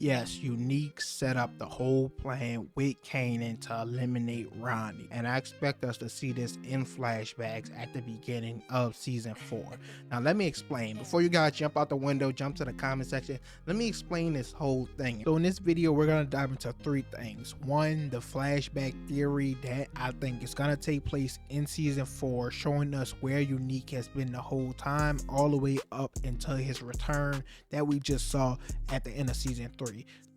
Yes, Unique set up the whole plan with Kanan to eliminate Ronnie, and I expect us to see this in flashbacks at the beginning of season 4. Now, let me explain. Before you guys jump out the window, jump to the comment section, let me explain this whole thing. So in this video, we're going to dive into three things. One, the flashback theory that I think is going to take place in season 4, showing us where Unique has been the whole time, all the way up until his return that we just saw at the end of season 3.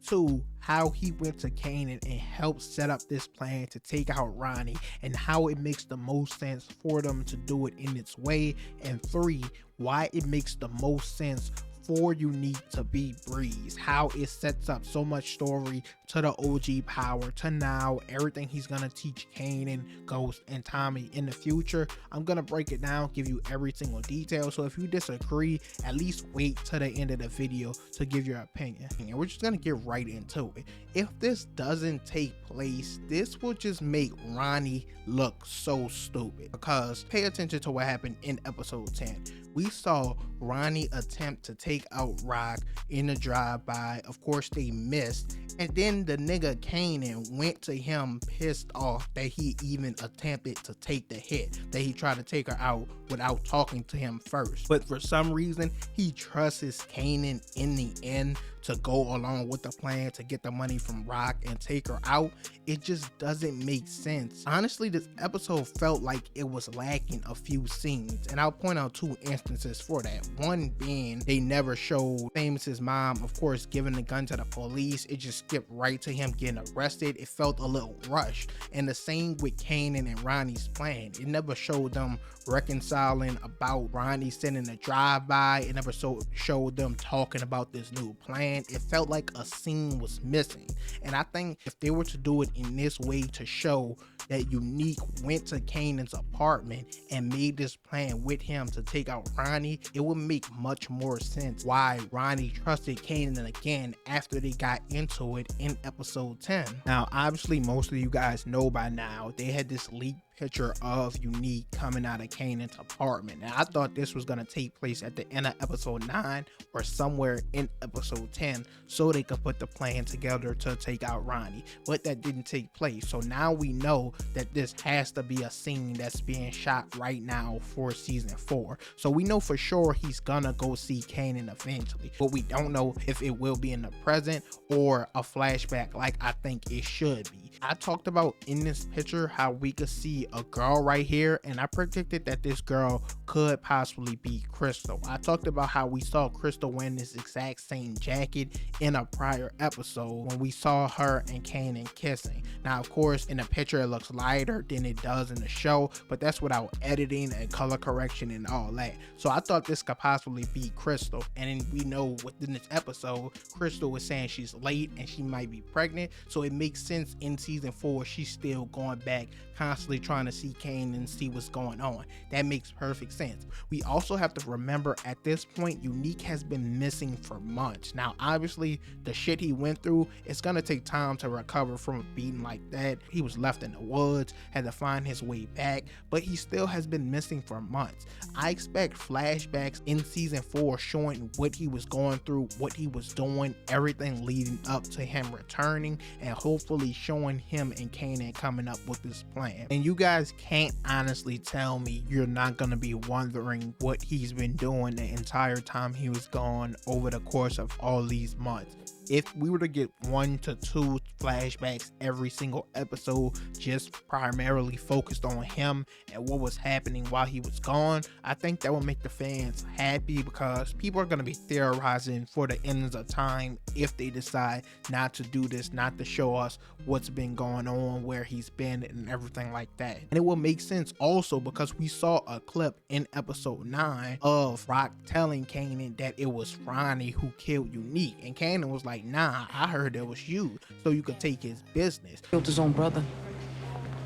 2, how he went to Kanan and helped set up this plan to take out Ronnie, and how it makes the most sense for them to do it in its way. And 3, why it makes the most sense for Unique to be Breeze, how it sets up so much story to the OG power to now, everything he's gonna teach Kanan, Ghost, and Tommy in the future. I'm gonna break it down, give you every single detail, so if you disagree, at least wait to the end of the video to give your opinion. And we're just gonna get right into it. If this doesn't take place, this will just make Ronnie look so stupid, because pay attention to what happened in episode 10. We saw Ronnie attempt to take out Rock in a drive-by. Of course, they missed. And then the nigga Kanan went to him pissed off that he even attempted to take the hit, that he tried to take her out without talking to him first. But for some reason, he trusts Kanan in the end to go along with the plan to get the money from Rock and take her out. It just doesn't make sense. Honestly, this episode felt like it was lacking a few scenes, and I'll point out 2 instances for that. One being they never showed Famous's mom, of course, giving the gun to the police. It just skipped right to him getting arrested. It felt a little rushed. And the same with Kanan and Ronnie's plan. It never showed them reconciling about Ronnie sending a drive-by. It never showed them talking about this new plan. It felt like a scene was missing. And I think if they were to do it in this way to show that Unique went to Kanan's apartment and made this plan with him to take out Ronnie, it would make much more sense why Ronnie trusted Kanan again after they got into it in episode 10. Now, obviously, most of you guys know by now, they had this leaked picture of Unique coming out of Kanan's apartment. Now, I thought this was going to take place at the end of episode 9 or somewhere in episode 10 so they could put the plan together to take out Ronnie, but that didn't take place. So now we know that this has to be a scene that's being shot right now for season 4. So we know for sure he's gonna go see Kanan eventually, but we don't know if it will be in the present or a flashback like I think it should be. I talked about in this picture how we could see a girl right here, and I predicted that this girl could possibly be Crystal. I talked about how we saw Crystal wearing this exact same jacket in a prior episode when we saw her and Kanan kissing. Now, of course, in the picture it looks lighter than it does in the show, but that's without editing and color correction and all that. So I thought this could possibly be Crystal, and then we know within this episode, Crystal was saying she's late and she might be pregnant, so it makes sense in season 4 she's still going back, constantly trying to see Kanan and see what's going on. That makes perfect sense. We also have to remember at this point, Unique has been missing for months. Now, obviously, the shit he went through, it's gonna take time to recover from a beating like that. He was left in the woods, had to find his way back, but he still has been missing for months. I expect flashbacks in season 4 showing what he was going through, what he was doing, everything leading up to him returning, and hopefully showing him and Kanan coming up with this plan. And you guys can't honestly tell me you're not gonna be wondering what he's been doing the entire time he was gone over the course of all these months. If we were to get 1 to 2 flashbacks every single episode, just primarily focused on him and what was happening while he was gone, I think that would make the fans happy, because people are going to be theorizing for the ends of time if they decide not to do this, not to show us what's been going on, where he's been, and everything like that. And it will make sense also because we saw a clip in episode 9 of Rock telling Kanan that it was Ronnie who killed Unique, and Kanan was like, nah, I heard it was you, so you could take his business. Killed his own brother.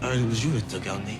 I heard it was you that took out Nate.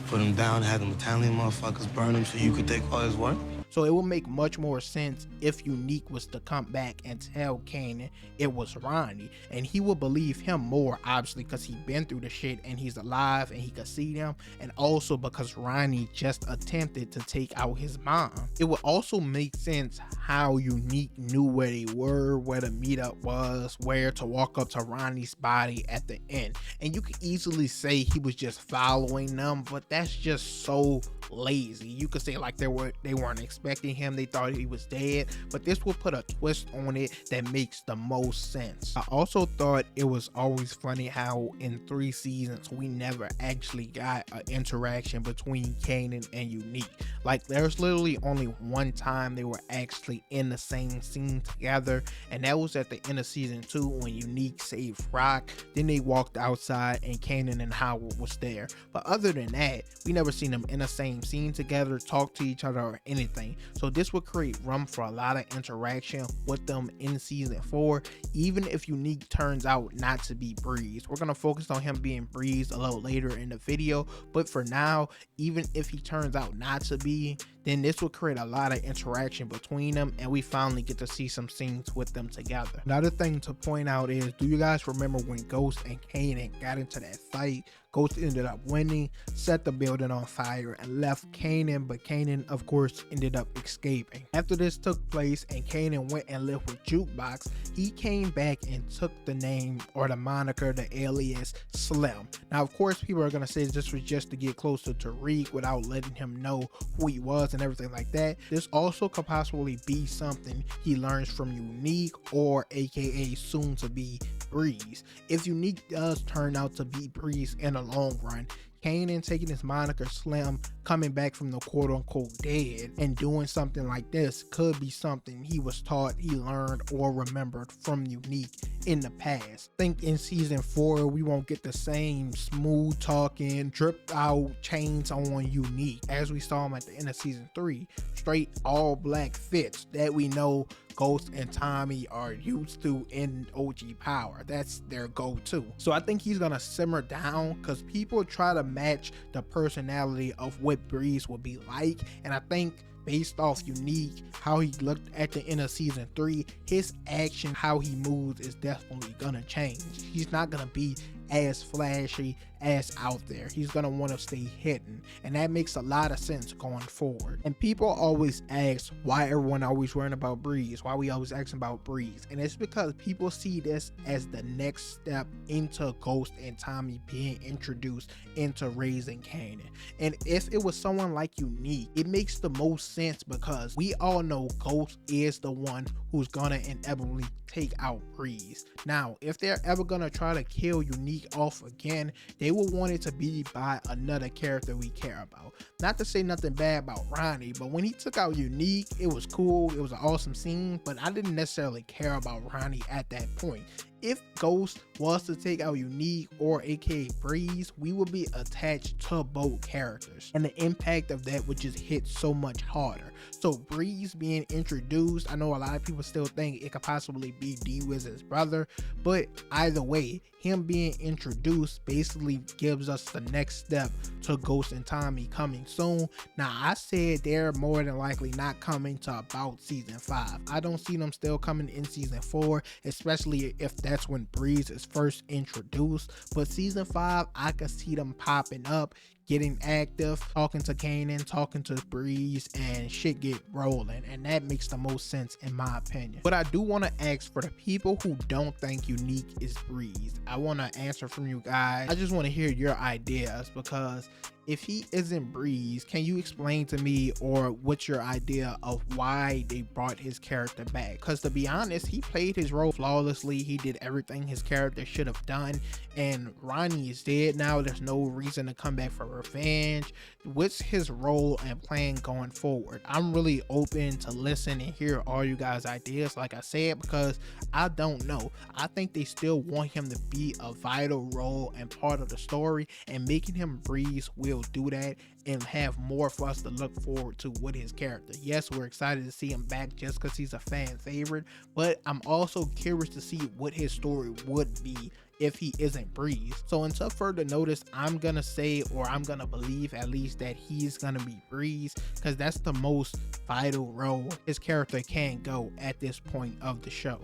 Put him down, had them Italian motherfuckers burn him so you could take all his work? So it would make much more sense if Unique was to come back and tell Kanan it was Ronnie, and he would believe him more, obviously, because he'd been through the shit and he's alive and he could see them, and also because Ronnie just attempted to take out his mom. It would also make sense how Unique knew where they were, where the meetup was, where to walk up to Ronnie's body at the end. And you could easily say he was just following them, but that's just so lazy. You could say like they weren't expecting him, they thought he was dead, but this would put a twist on it that makes the most sense. I also thought it was always funny how in 3 seasons we never actually got an interaction between Kanan and Unique. Like there's literally only one time they were actually in the same scene together, and that was at the end of season 2 when Unique saved Rock. Then they walked outside and Kanan and Howard was there, but other than that we never seen them in the same scene together, talk to each other or anything. So this would create room for a lot of interaction with them in season 4, even if Unique turns out not to be Breeze. We're gonna focus on him being Breeze a little later in the video, but for now, even if he turns out not to be, then this will create a lot of interaction between them and we finally get to see some scenes with them together. Another thing to point out is, do you guys remember when Ghost and Kanan got into that fight? Ghost ended up winning, set the building on fire, and left Kanan, but Kanan of course ended up escaping. After this took place and Kanan went and lived with Jukebox, he came back and took the name or the moniker, the alias Slim. Now of course people are gonna say this was just to get closer to Reek without letting him know who he was and everything like that. This also could possibly be something he learns from Unique, or aka soon to be Breeze. If Unique does turn out to be Breeze in the long run, Kanan taking his moniker Slim, coming back from the quote unquote dead and doing something like this could be something he was taught, he learned, or remembered from Unique in the past. Think in season 4 we won't get the same smooth talking, dripped out chains on Unique as we saw him at the end of season 3. Straight all black fits that we know Ghost and Tommy are used to in OG Power. That's their go-to. So I think he's gonna simmer down because people try to match the personality of what Breeze would be like, and I think based off Unique, how he looked at the end of season 3, his action, how he moves is definitely gonna change. He's not gonna be as flashy, as out there. He's gonna want to stay hidden, and that makes a lot of sense going forward. And people always ask why everyone always worrying about Breeze, why we always asking about Breeze, and it's because people see this as the next step into Ghost and Tommy being introduced into raising Kanan. And if it was someone like Unique, it makes the most sense because we all know Ghost is the one who's gonna inevitably take out Breeze. Now if they're ever gonna try to kill Unique off again, they will want it to be by another character we care about. Not to say nothing bad about Ronnie, but when he took out Unique, it was cool, it was an awesome scene, but I didn't necessarily care about Ronnie at that point. If Ghost was to take out Unique or aka Breeze, we would be attached to both characters, and the impact of that would just hit so much harder. So Breeze being introduced, I know a lot of people still think it could possibly be D-Wiz's brother, but either way, him being introduced basically gives us the next step to Ghost and Tommy coming soon. Now I said they're more than likely not coming to about season 5. I don't see them still coming in season 4, especially if that's when Breeze is first introduced, but season 5 I could see them popping up, getting active, talking to Kanan, talking to Breeze, and shit get rolling, and that makes the most sense in my opinion. But I do want to ask, for the people who don't think Unique is Breeze, I want to answer from you guys. I just want to hear your ideas, because if he isn't Breeze, can you explain to me, or what's your idea of why they brought his character back? Because to be honest, he played his role flawlessly. He did everything his character should have done, and Ronnie is dead now. There's no reason to come back for revenge. What's his role and plan going forward? I'm really open to listen and hear all you guys' ideas, like I said, because I don't know. I think they still want him to be a vital role and part of the story, and making him Breeze will do that and have more for us to look forward to with his character. Yes, we're excited to see him back just because he's a fan favorite, but I'm also curious to see what his story would be if he isn't Breeze. So until further notice, I'm gonna say, or I'm gonna believe at least, that he's gonna be Breeze, because that's the most vital role his character can go at this point of the show.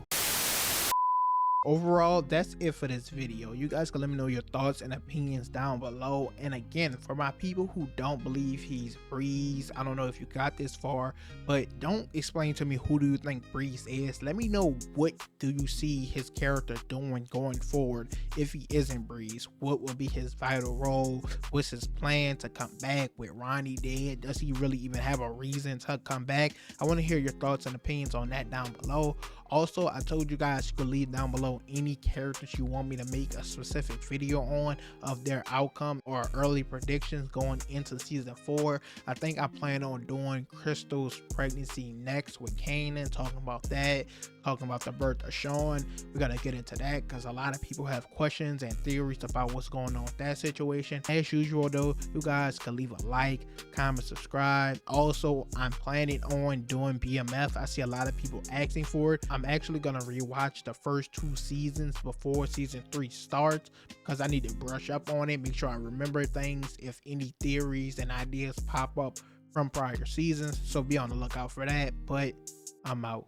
Overall, that's it for this video. You guys can let me know your thoughts and opinions down below. And again, for my people who don't believe he's Breeze, I don't know if you got this far, but don't explain to me who do you think Breeze is. Let me know, what do you see his character doing going forward if he isn't Breeze? What will be his vital role? What's his plan to come back with Ronnie dead? Does he really even have a reason to come back? I want to hear your thoughts and opinions on that down below. Also, I told you guys you could leave down below any characters you want me to make a specific video on, of their outcome or early predictions going into season 4. I think I plan on doing Crystal's pregnancy next with Kanan, talking about that, talking about the birth of Sean. We're gonna get into that because a lot of people have questions and theories about what's going on with that situation. As usual though, you guys can leave a like, comment, subscribe. Also, I'm planning on doing BMF. I see a lot of people asking for it. I'm actually gonna rewatch the first 2 seasons before season 3 starts, because I need to brush up on it, make sure I remember things if any theories and ideas pop up from prior seasons. So be on the lookout for that. But I'm out.